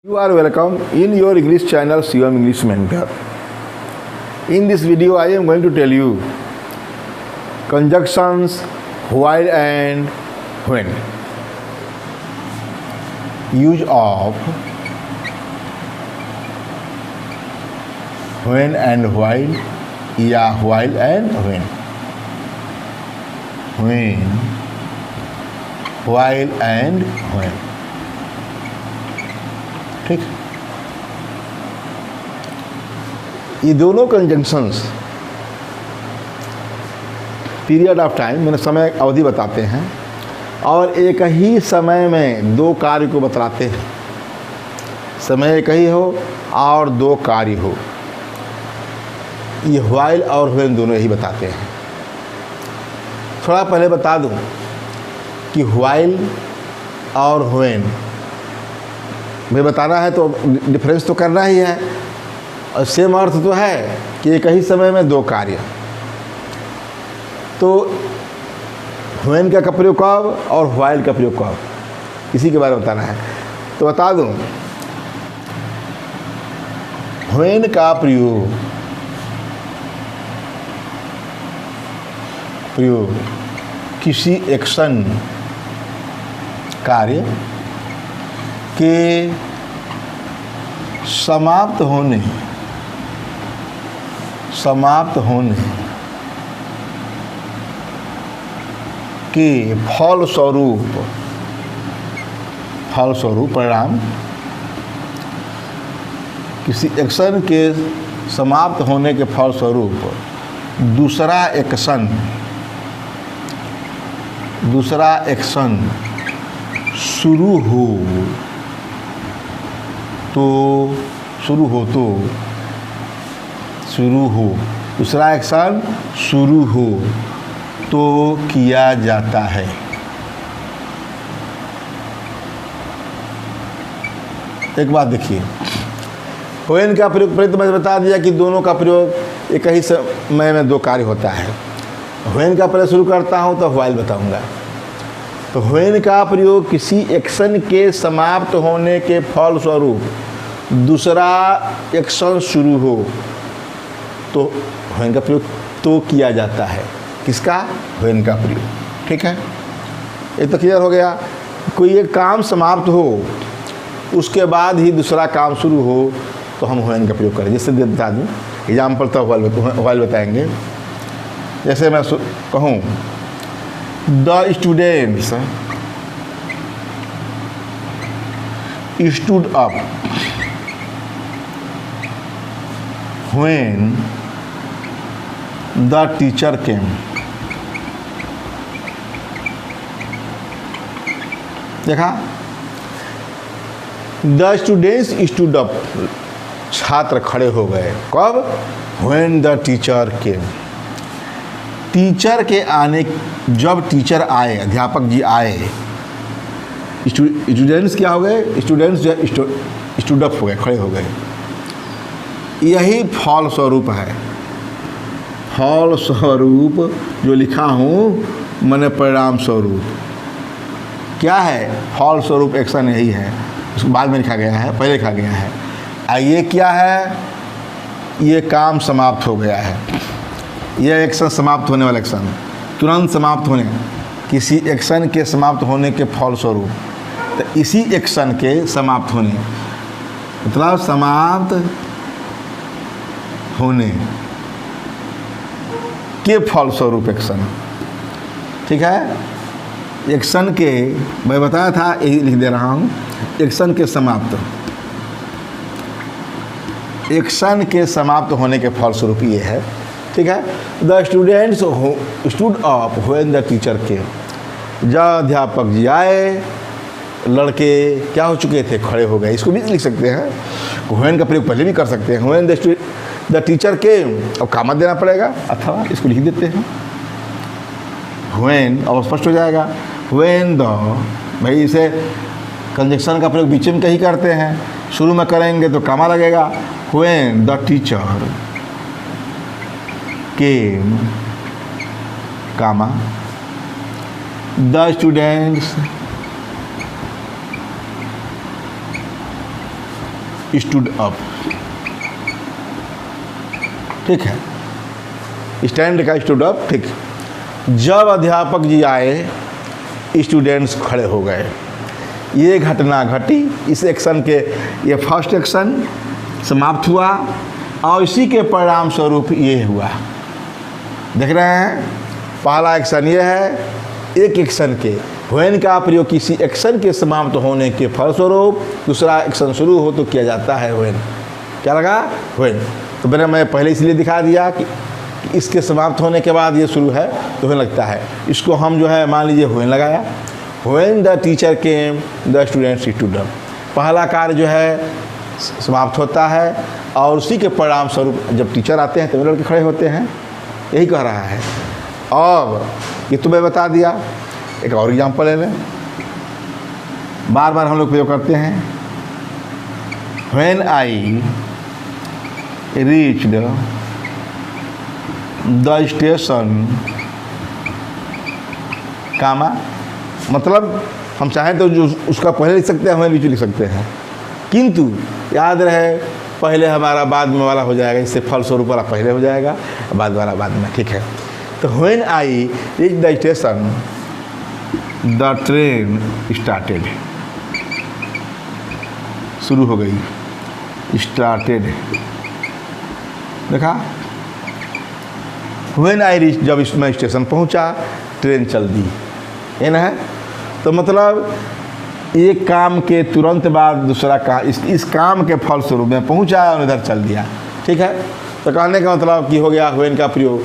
You are welcome in your English channel Shivam English Mentor. In this video I am going to tell you conjunctions while and when. Use of when and while या while and when. When, while and when. ठीक, ये दोनों conjunctions period of time मैंने समय अवधि बताते हैं और एक ही समय में दो कार्य को बतलाते हैं। समय एक ही हो और दो कार्य हो, ये व्हाइल और व्हेन दोनों यही बताते हैं। थोड़ा पहले बता दूं कि व्हाइल और व्हेन में बताना है तो डिफरेंस तो करना ही है, और सेम अर्थ तो है कि एक ही समय में दो कार्य। तो व्हेन का प्रयोग कब और व्हाइल का प्रयोग कब, इसी के बारे में बताना है। तो बता दूं, व्हेन का प्रयोग किसी एक्शन कार्य के समाप्त होने के फलस्वरूप परिणाम, किसी एक्शन के समाप्त होने के फलस्वरूप दूसरा एक्शन शुरू हो दूसरा एक्शन शुरू हो तो किया जाता है। एक बात देखिए, व्हेन का प्रयोग पहले तो मैंने बता दिया कि दोनों का प्रयोग एक ही समय में दो कार्य होता है। व्हेन का पहले शुरू करता हूँ तो व्हाइल बताऊंगा। तो व्हेन का प्रयोग किसी एक्शन के समाप्त होने के फलस्वरूप दूसरा एक्शन शुरू हो तो व्हेन का प्रयोग तो किया जाता है। किसका? व्हेन का प्रयोग। ठीक है, ये तो क्लियर हो गया। कोई एक काम समाप्त हो उसके बाद ही दूसरा काम शुरू हो तो हम व्हेन का प्रयोग करें। जैसे बता दूँ एग्जाम्पल, तो व्हाइल बताएंगे। जैसे मैं कहूँ the students stood up when the teacher came। देखा, द स्टूडेंट्स stood up, छात्र खड़े हो गए। कब? when the teacher came। Teacher के आने, जब टीचर आए, अध्यापक जी आए, स्टूडेंट्स क्या हो गए? स्टूडेंट्स जो स्टूड अप हो गए, खड़े हो गए। यही फलस्वरूप है। फलस्वरूप जो लिखा हूँ मैंने परिणाम स्वरूप, क्या है? फलस्वरूप एक्शन यही है, उसके बाद में लिखा गया है, पहले लिखा गया है। ये क्या है? ये काम समाप्त हो गया है। यह एक्शन समाप्त होने वाला एक्शन, तुरंत समाप्त होने, किसी एक्शन के समाप्त होने के फलस्वरूप, तो इसी एक्शन के समाप्त होने मतलब समाप्त होने के फलस्वरूप एक्शन। ठीक है, एक्शन के, मैं बताया था, यही लिख दे रहा हूँ, एक्शन के समाप्त होने के फलस्वरूप ये है। ठीक है, the students stood up when the teacher केम। जब अध्यापक जी आए, लड़के क्या हो चुके थे? खड़े हो गए। इसको भी लिख सकते हैं, व्हेन का प्रयोग पहले भी कर सकते हैं। व्हेन द टीचर केम, अब कामा देना पड़ेगा, अथवा इसको लिख देते हैं व्हेन, अब स्पष्ट हो जाएगा। व्हेन द, भाई इसे कंजक्शन का प्रयोग बीच में कहीं करते हैं, शुरू में करेंगे तो कामा लगेगा। When the teacher came, comma, the students stood up, ठीक है, स्टैंड का स्टूड अप, ठीक। जब अध्यापक जी आए स्टूडेंट्स खड़े हो गए। ये घटना घटी, इस एक्शन के, ये फर्स्ट एक्शन समाप्त हुआ और इसी के परिणाम स्वरूप ये हुआ। देख रहे हैं, पहला एक्शन ये है, एक एक्शन के व्हेन का प्रयोग किसी एक्शन के समाप्त होने के फलस्वरूप दूसरा एक्शन शुरू हो तो किया जाता है व्हेन। क्या लगा? व्हेन। तो मैं पहले इसलिए दिखा दिया कि इसके समाप्त होने के बाद ये शुरू है तो व्हेन लगता है। इसको हम जो है मान लीजिए व्हेन लगाया। When the teacher came the students stood up. पहला कार्य जो है समाप्त होता है और उसी के परिणाम स्वरूप जब टीचर आते हैं तो लड़के खड़े होते हैं, यही कह रहा है। और ये तो मैं बता दिया। एक और एग्जाम्पल ले लें, बार बार हम लोग प्रयोग करते हैं। When I reached the station, comma, मतलब हम चाहें तो जो उसका पहले लिख सकते हैं, हमें नीचे लिख सकते हैं, किंतु याद रहे पहले हमारा बाद में वाला हो जाएगा, इससे फलस्वरूप वाला पहले हो जाएगा, बाद वाला बाद में, ठीक है। तो when I reach the station the train started, शुरू हो गई, स्टार्टेड, देखा। व्हेन आई रीच, जब मैं स्टेशन पहुंचा ट्रेन चल दी, ये ना है। तो मतलब एक काम के तुरंत बाद दूसरा काम, इस काम के फलस्वरूप में पहुंचा और इधर चल दिया, ठीक है। तो कहने का मतलब कि हो गया व्हेन का प्रयोग,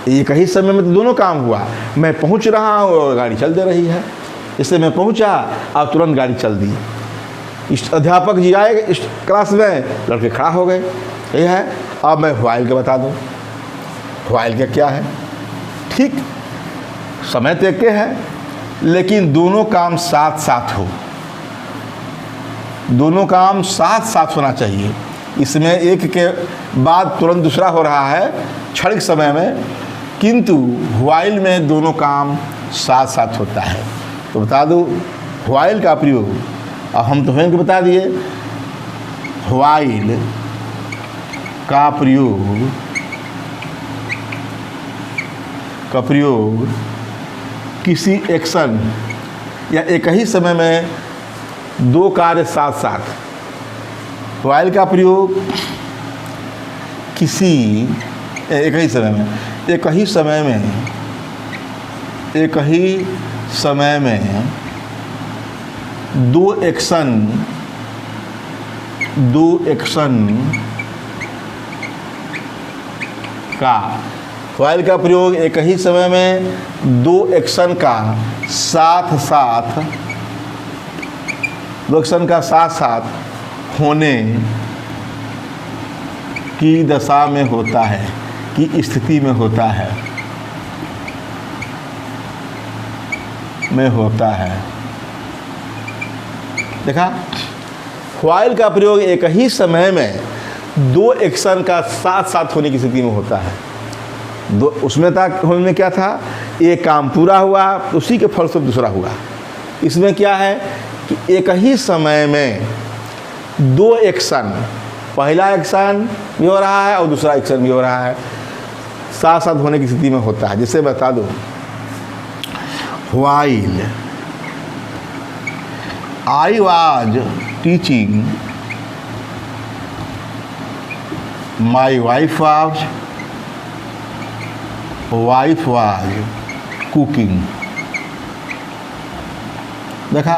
एक ही समय में तो दोनों काम हुआ। मैं पहुंच रहा हूँ और गाड़ी चल दे रही है, इससे मैं पहुंचा और तुरंत गाड़ी चल दी। इस अध्यापक जी आए इस क्लास में, लड़के खड़ा हो गए, यही है। अब मैं व्हाइल के बता दूँ, व्हाइल के क्या है, ठीक, समय तो एक के है लेकिन दोनों काम साथ साथ हो, दोनों काम साथ साथ होना चाहिए। इसमें एक के बाद तुरंत दूसरा हो रहा है क्षणिक समय में, किंतु व्हाइल में दोनों काम साथ साथ होता है। तो बता दूँ व्हाइल का प्रयोग, अब हम तो व्हेन को बता दिए, व्हाइल का प्रयोग किसी एक्शन या एक ही समय में दो कार्य साथ साथ। व्हाइल का प्रयोग किसी एक ही समय में दो एक्शन का, व्हाइल का प्रयोग एक ही समय में दो एक्शन का साथ साथ होने की दशा में होता है, की स्थिति में होता है, देखा। व्हाइल का प्रयोग एक ही समय में दो एक्शन का साथ साथ होने की स्थिति में होता है। दो, उसमें तक होने में क्या था, एक काम पूरा हुआ उसी के फलस्वरूप दूसरा हुआ। इसमें क्या है कि एक ही समय में दो एक्शन, पहला एक्शन भी हो रहा है और दूसरा एक्शन भी हो रहा है, साथ साथ होने की स्थिति में होता है। जिसे बता दो, while I was teaching my wife was cooking, देखा।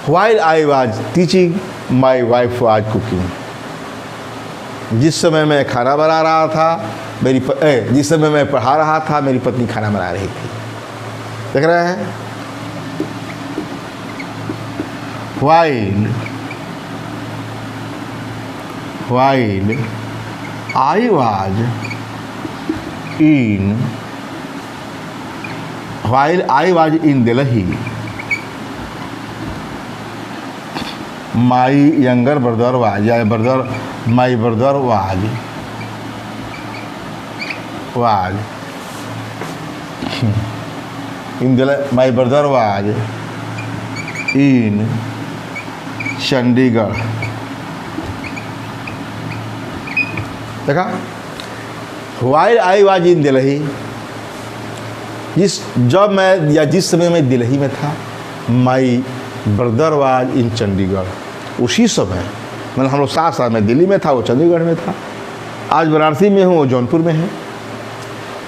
While I was teaching my wife was cooking, जिस समय मैं खाना बना रहा था जिस समय मैं पढ़ा रहा था मेरी पत्नी खाना बना रही थी, देख रहे हैं। While I was in Delhi my younger brother was, या my brother was in Delhi, my brother was in Chandigarh. देखा, while I was in Delhi, जब मैं या जिस समय मैं दिल्ली में था, my brother was in Chandigarh. उसी समय मतलब हम लोग साथ साथ, मैं दिल्ली में था, वो चंडीगढ़ में था। आज वाराणसी में हूँ, वो जौनपुर में है।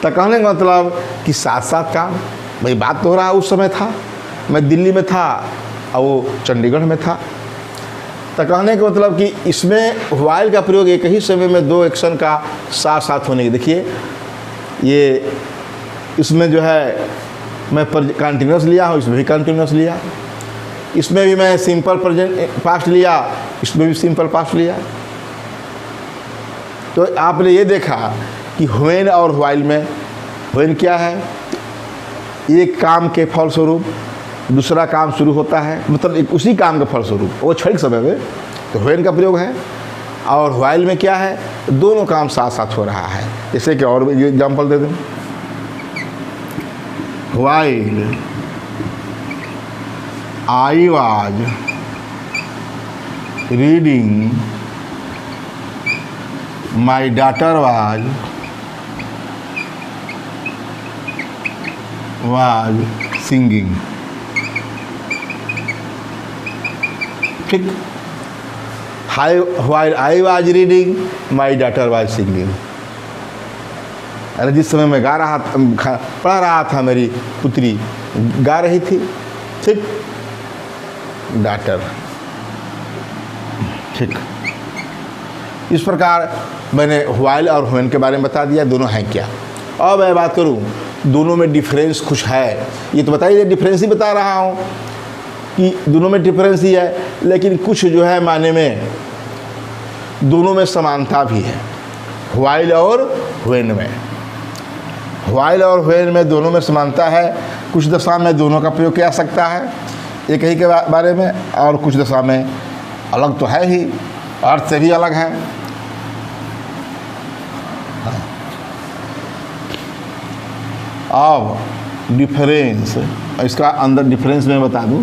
तो कहने का मतलब कि साथ साथ काम, भाई बात तो हो रहा, उस समय था मैं दिल्ली में था और वो चंडीगढ़ में था। तो कहने का मतलब कि इसमें व्हाइल का प्रयोग एक ही समय में दो एक्शन का साथ साथ होने की, देखिए ये इसमें जो है मैं कंटिन्यूस लिया हूँ, इसमें भी कंटिन्यूस लिया, इसमें भी मैं सिंपल प्रेजेंट पास्ट लिया, इसमें भी सिंपल पास्ट लिया। तो आपने ये देखा कि व्हेन और व्हाइल में, व्हेन क्या है, एक काम के फलस्वरूप दूसरा काम शुरू होता है, मतलब एक उसी काम के फलस्वरूप, वो क्षणिक समय में, तो व्हेन का प्रयोग है। और व्हाइल में क्या है, दोनों काम साथ साथ हो रहा है। जैसे कि और एग्जाम्पल दे दूँ, while I was reading, my daughter was singing. ठीक, while I was reading, my daughter was singing. अरे जिस समय मैं गा रहा था, पढ़ रहा था, मेरी पुत्री गा रही थी। ठीक, डॉटर। ठीक, इस प्रकार मैंने व्हाइल और व्हेन के बारे में बता दिया, दोनों हैं क्या। अब मैं बात करूं, दोनों में डिफरेंस कुछ है, ये तो बताइए, डिफरेंस ही बता रहा हूं कि दोनों में डिफरेंस ही है, लेकिन कुछ जो है माने में दोनों में समानता भी है। व्हाइल और व्हेन में, व्हाइल और व्हेन में दोनों में समानता है। कुछ दशा में दोनों का प्रयोग किया जा सकता है एक ही के बारे में, और कुछ दशा में अलग तो है ही, अर्थ से भी अलग है। अब डिफरेंस, इसका अंदर डिफरेंस मैं बता दूं,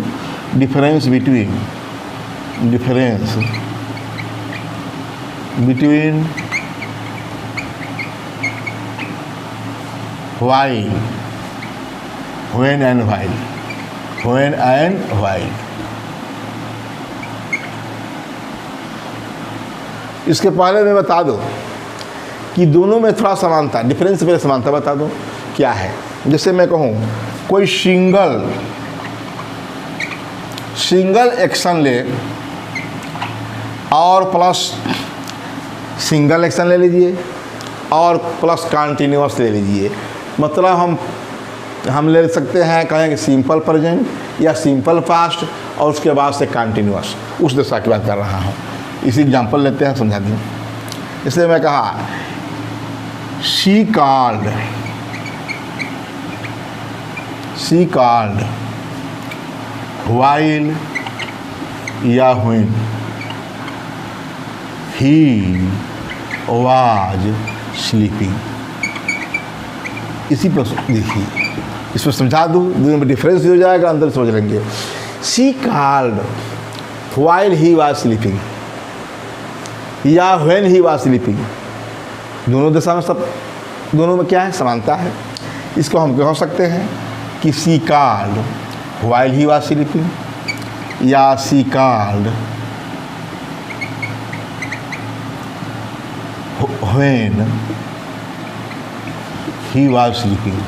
difference between while, when and while, when and while. इसके पहले मैं बता दूं कि दोनों में थोड़ा समानता, डिफरेंस में समानता बता दूं क्या है। जैसे मैं कहूं कोई सिंगल एक्शन ले और प्लस सिंगल एक्शन ले लीजिए और प्लस कंटिन्यूअस ले लीजिए। मतलब हम ले सकते हैं, कहेंगे सिंपल प्रेजेंट या सिंपल पास्ट और उसके बाद से कंटिन्यूअस, उस दशा की बात कर रहा हूँ। इसी एग्जाम्पल लेते हैं, समझा दूँ। इसलिए मैं कहा शी कॉल्ड व्हाइल या व्हेन ही वाज स्लीपिंग। इसी पर देखिए, इसमें समझा दूँ, दोनों में डिफरेंस हो जाएगा, अंदर समझ लेंगे। She called while he was sleeping या व्हेन ही वाज स्लीपिंग, दोनों दशा में सब, दोनों में क्या है, समानता है। इसको हम कह सकते हैं कि she called while he was sleeping या she called when he was sleeping.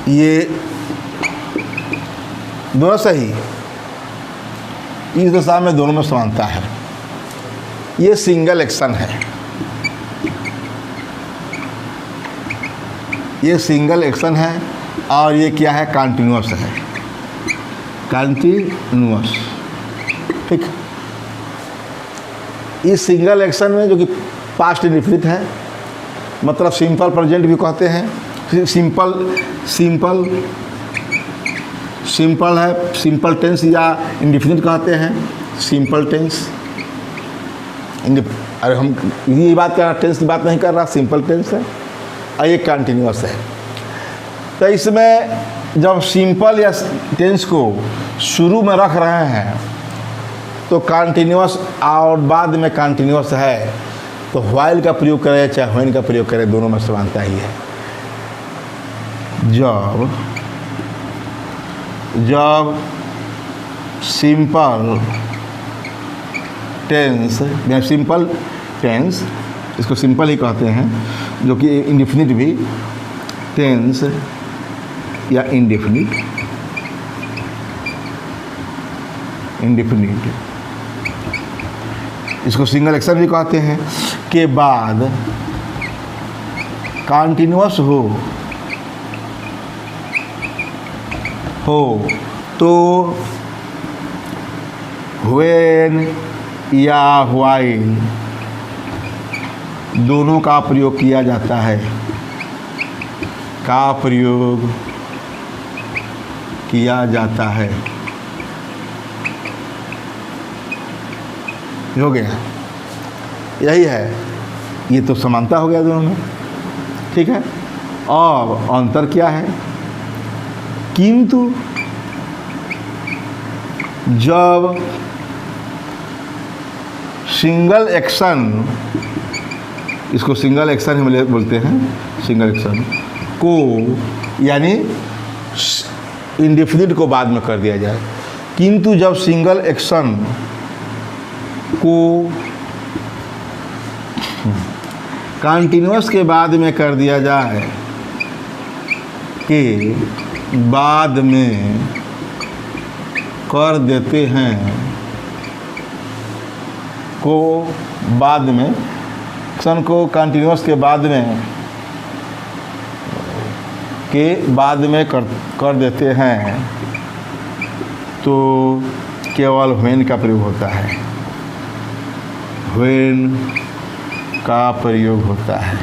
ये दोनों सही, इस दशा में दोनों में समानता है। ये सिंगल एक्शन है, ये सिंगल एक्शन है, और ये क्या है, कंटिन्यूअस है, कंटिन्यूअस। ठीक, इस सिंगल एक्शन में जो कि पास्ट इंडिफिनिट है, मतलब सिंपल प्रेजेंट भी कहते हैं, सिंपल है, सिंपल टेंस या इंडिफिनिट कहते हैं, सिंपल टेंस। अरे हम ये बात कर रहा, टेंस की बात नहीं कर रहा, सिंपल टेंस है, और ये कंटिन्यूअस है। तो इसमें जब सिंपल या टेंस को शुरू में रख रहे हैं तो कंटिन्यूअस और बाद में कंटिन्यूअस है, तो व्हाइल का प्रयोग करें चाहे व्हेन का प्रयोग करें, दोनों में समानता ही है। जब सिंपल टेंस या सिंपल टेंस, इसको सिंपल ही कहते हैं, जो कि इंडेफिनिट भी टेंस या इंडेफिनिट इसको सिंगल एक्शन भी कहते हैं, के बाद कंटिन्यूअस हो तो व्हेन या व्हाइल दोनों का प्रयोग किया जाता है, का प्रयोग किया जाता है। हो गया, यही है, ये तो समानता हो गया दोनों में, ठीक है। और अंतर क्या है? किंतु जब सिंगल एक्शन, इसको सिंगल एक्शन ही बोलते हैं, सिंगल एक्शन को यानी इंडेफिनिट को बाद में कर दिया जाए, किंतु जब सिंगल एक्शन को कंटिन्यूअस के बाद में कर दिया जाए, के बाद में कर देते हैं, को बाद में एक्शन को कंटिन्यूअस के बाद में के बाद में कर देते हैं, तो केवल व्हेन का प्रयोग होता है, व्हेन का प्रयोग होता है,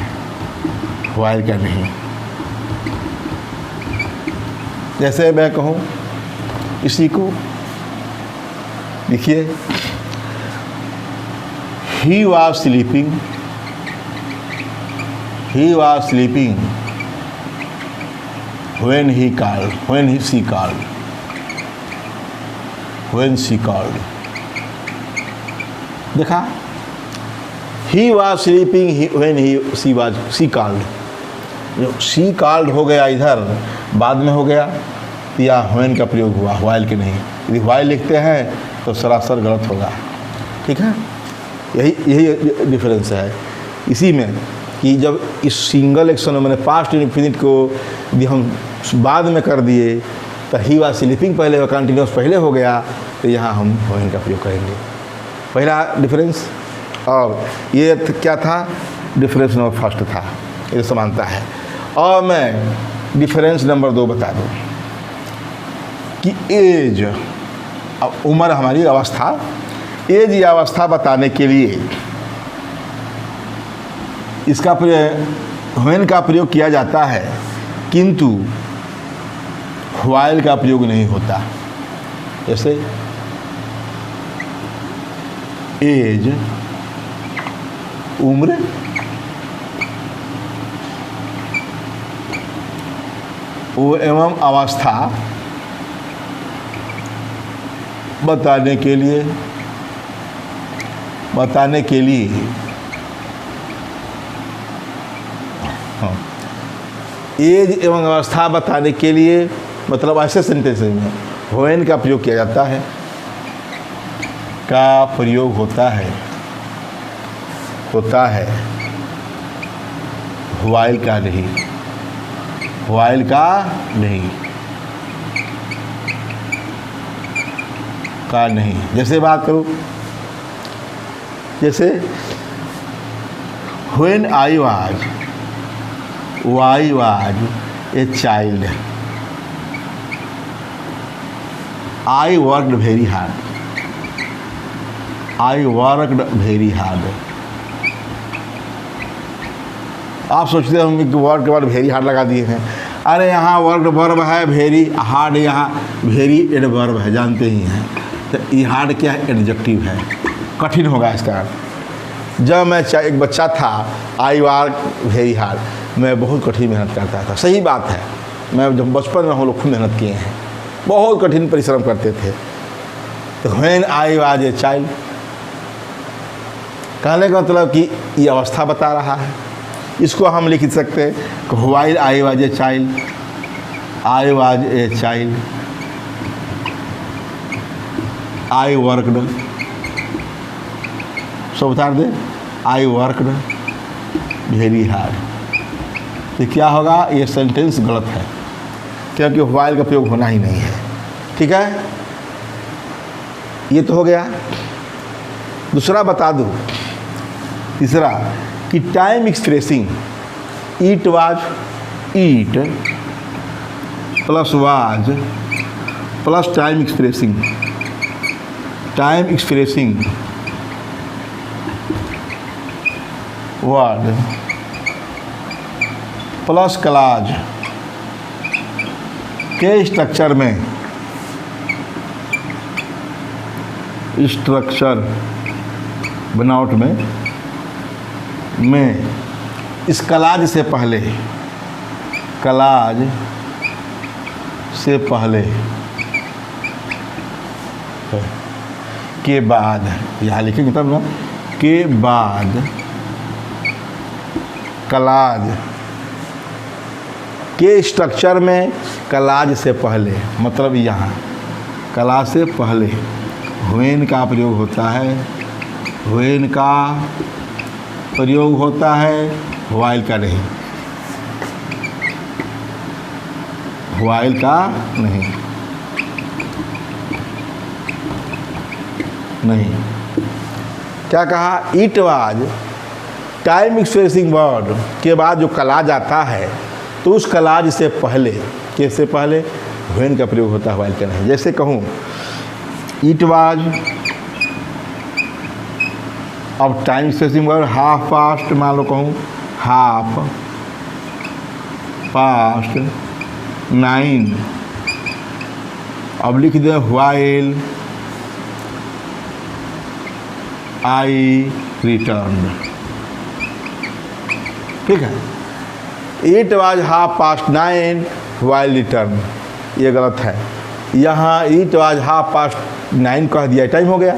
व्हाइल का नहीं। जैसे मैं कहूँ इसी को देखिए, he was sleeping when she called। देखा, he was sleeping when she called। जो she called हो गया इधर बाद में हो गया, या when का प्रयोग हुआ, while के नहीं। यदि while लिखते हैं तो सरासर गलत होगा, ठीक है। यही डिफरेंस है इसी में, कि जब इस सिंगल एक्शन में मैंने पास्ट इंडेफिनिट को यदि हम बाद में कर दिए, तो ही वाज स्लीपिंग पहले और कंटिन्यूअस पहले हो गया, तो यहाँ हम व्हेन का प्रयोग करेंगे। पहला डिफरेंस, और ये क्या था? डिफरेंस नंबर फर्स्ट था, ये समानता है। और मैं डिफरेंस नंबर 2 बता दूँ कि एज, उम्र हमारी अवस्था, एज या अवस्था बताने के लिए इसका व्हेन का प्रयोग किया जाता है, किंतु व्हाइल का प्रयोग नहीं होता। जैसे एज उम्र, वो एवं अवस्था बताने के लिए एज एवं अवस्था बताने के लिए, मतलब ऐसे सेंटेंस में व्हेन का प्रयोग किया जाता है, का प्रयोग होता है व्हाइल का नहीं, का नहीं। जैसे बात करूँ, जैसे when I was a child, I worked very hard। आप सोचते होंगे कि वर्क के बाद वेरी हार्ड लगा दिए हैं। अरे यहाँ वर्क वर्ब है, वेरी हार्ड यहाँ वेरी एडवर्ब है, जानते ही हैं। तो ये हार्ड क्या है? एडजेक्टिव है, कठिन होगा इसका अर्थ। जब मैं एक बच्चा था, आई वर्क वेरी हार्ड, मैं बहुत कठिन मेहनत करता था। सही बात है, मैं जब बचपन में हम लोग खूब मेहनत किए हैं, बहुत कठिन परिश्रम करते थे। तो when I was a child, कहने का मतलब कि ये अवस्था बता रहा है। इसको हम लिख सकते हैं कि while I was a child, I was a child, I worked, सब उतार दे, आई वर्कड वेरी हार्ड। ये क्या होगा, ये सेंटेंस गलत है, क्योंकि व्हाइल का प्रयोग होना ही नहीं है। ठीक है, ये तो हो गया। दूसरा बता दूं, तीसरा कि time expressing eat was, eat plus was plus time expressing, time expressing word plus clause के स्ट्रक्चर में, स्ट्रक्चर बनावट में इस क्लाज से पहले, क्लाज से पहले के बाद, यहाँ लिखेंगे तब ना, के बाद क्लाज के स्ट्रक्चर में, क्लाज से पहले मतलब यहाँ क्लाज से पहले व्हेन का प्रयोग होता है, व्हेन का प्रयोग होता है, व्हाइल का नहीं, व्हाइल का नहीं, नहीं। क्या कहा, it was time expressing word के बाद जो क्लाज आता है तो उस क्लाज से पहले, कैसे पहले, व्हेन का प्रयोग होता है, व्हाइल का नहीं। जैसे कहूँ इट वाज, अब time expressing word half past, मान लो कहूँ हाफ पास्ट 9, अब लिख दे व्हाइल आई रिटर्न। ठीक है, it was half past 9 while return, ये गलत है। यहाँ इट वाज हाफ पास्ट 9 कह दिया, टाइम हो गया,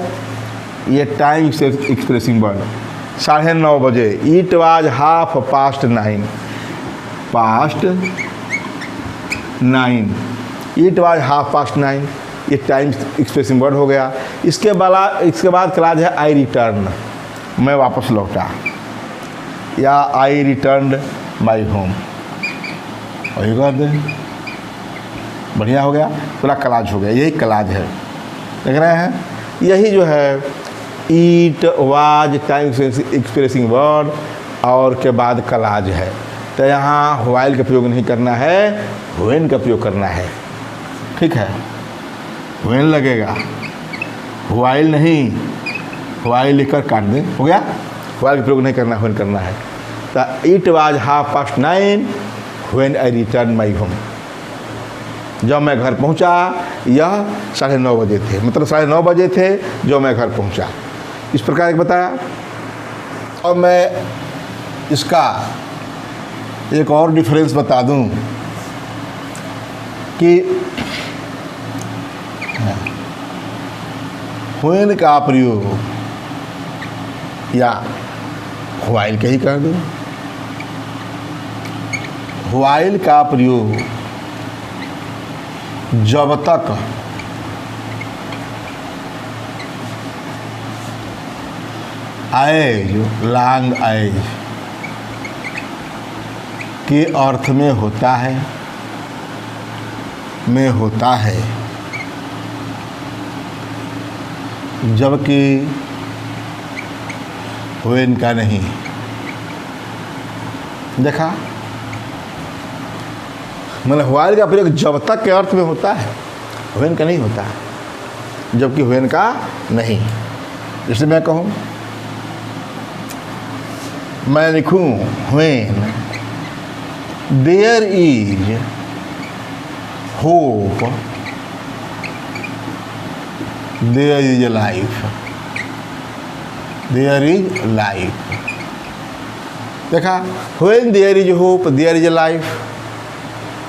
ये टाइम एक्सप्रेसिंग वर्ड 9:30 बजे, it was half past 9, past 9, it was half past 9, ये टाइम एक्सप्रेसिंग वर्ड हो गया। इसके बाद क्लाज है आई रिटर्न, मैं वापस लौटा, या आई रिटर्न माई होम, वही कर दे, बढ़िया हो गया, पूरा क्लाज हो गया, यही क्लाज है। देख रहे हैं, यही जो है ईट वाज टाइम एक्सप्रेसिंग वर्ड और के बाद क्लाज है। तो यहाँ व्हाइल का प्रयोग नहीं करना है, व्हेन का प्रयोग करना है। ठीक है, व्हेन लगेगा, व्हाइल नहीं, व्हाइल लिखकर काट दें, हो गया। व्हाइल का प्रयोग नहीं करना, व्हेन करना है। तो it was half past 9 when I return my home, जब मैं घर पहुंचा, यह 9:30 बजे थे, मतलब 9:30 बजे थे जो मैं घर पहुंचा। इस प्रकार एक बताया। और मैं इसका एक और डिफरेंस बता दूं कि व्हेन का प्रयोग, या व्हाइल का ही कर दूं, व्हाइल का प्रयोग जब तक एज लॉन्ग एज के अर्थ में होता है, जबकि व्हेन का नहीं। देखा, मतलब व्हाइल का प्रयोग जब तक के अर्थ में होता है, व्हेन का नहीं होता है, जबकि व्हेन का नहीं। जैसे मैं कहूँ, मैं लिखूँ when there is hope there is life, there is life. देखा, when there is hope there is life,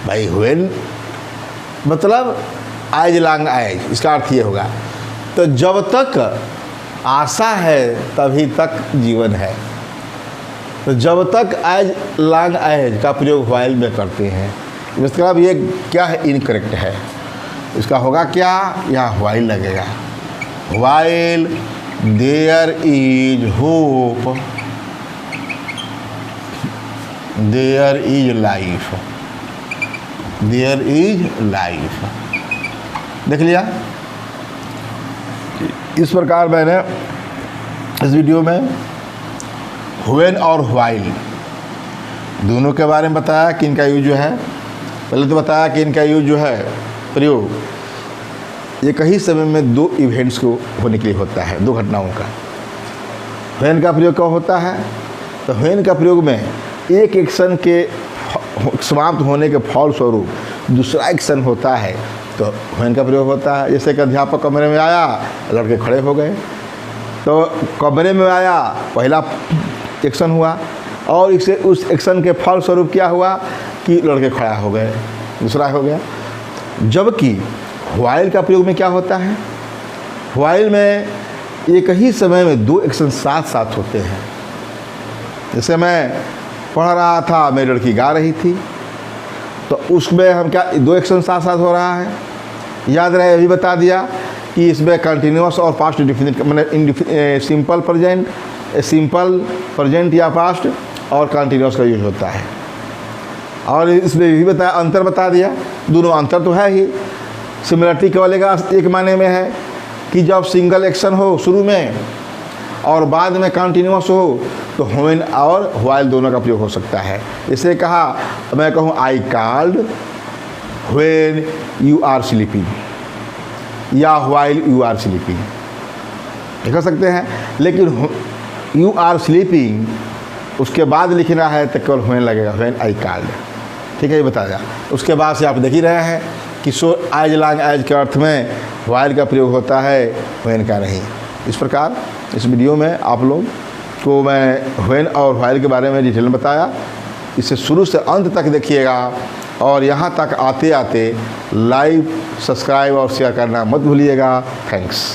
भाई व्हेन मतलब एज लॉन्ग एज, इसका अर्थ ये होगा। तो जब तक आशा है तभी तक जीवन है। तो जब तक एज लॉन्ग एज का प्रयोग व्हाइल में करते हैं, मतलब ये क्या है, इनकरेक्ट है। इसका होगा क्या, यहाँ व्हाइल लगेगा। While there is hope, there is life, there is life. देख लिया। इस प्रकार मैंने इस वीडियो में व्हेन और व्हाइल दोनों के बारे में बताया कि इनका यूज जो है, पहले तो बताया कि इनका यूज जो है प्रयोग एक ही समय में दो इवेंट्स को होने के लिए होता है, दो घटनाओं का। व्हेन का प्रयोग कब होता है, तो व्हेन का प्रयोग में एक एक्शन के समाप्त होने के फलस्वरूप दूसरा एक्शन होता है, तो व्हेन का प्रयोग होता है। जैसे कि अध्यापक कमरे में आया, लड़के खड़े हो गए, तो कमरे में आया पहला एक्शन हुआ, और इससे उस एक्शन के फलस्वरूप क्या हुआ कि लड़के खड़ा हो गए, दूसरा हो गया। जबकि व्हाइल का प्रयोग में क्या होता है, व्हाइल में एक ही समय में दो एक्शन साथ साथ होते हैं। जैसे मैं पढ़ रहा था, मेरी लड़की गा रही थी, तो उसमें हम क्या दो एक्शन साथ साथ हो रहा है। याद रहे, अभी बता दिया कि इसमें कंटिन्यूअस और पास्ट डिफिनिट, मतलब सिंपल प्रेजेंट, सिंपल प्रेजेंट या पास्ट और कंटिन्यूअस का यूज होता है। और इसमें भी बताया, अंतर बता दिया, दोनों अंतर तो है ही। सिमिलरिटी केवल एक माने में है कि जब सिंगल एक्शन हो शुरू में और बाद में कंटिन्यूअस हो, तो व्हेन और व्हाइल दोनों का प्रयोग हो सकता है। इसे कहा, मैं कहूँ I called when you are sleeping, या व्हाइल यू आर स्लीपिंग, लिख सकते हैं। लेकिन यू आर स्लीपिंग उसके बाद लिखना है तो केवल व्हेन लगेगा, व्हेन आई कॉल्ड। ठीक है, ये बताया। उसके बाद से आप देख ही रहे हैं कि सो एज लॉन्ग एज के अर्थ में व्हाइल का प्रयोग होता है, व्हेन का नहीं। इस प्रकार इस वीडियो में आप लोग को मैं व्हेन और व्हाइल के बारे में डिटेल में बताया। इसे शुरू से अंत तक देखिएगा, और यहाँ तक आते आते लाइक, सब्सक्राइब और शेयर करना मत भूलिएगा। थैंक्स।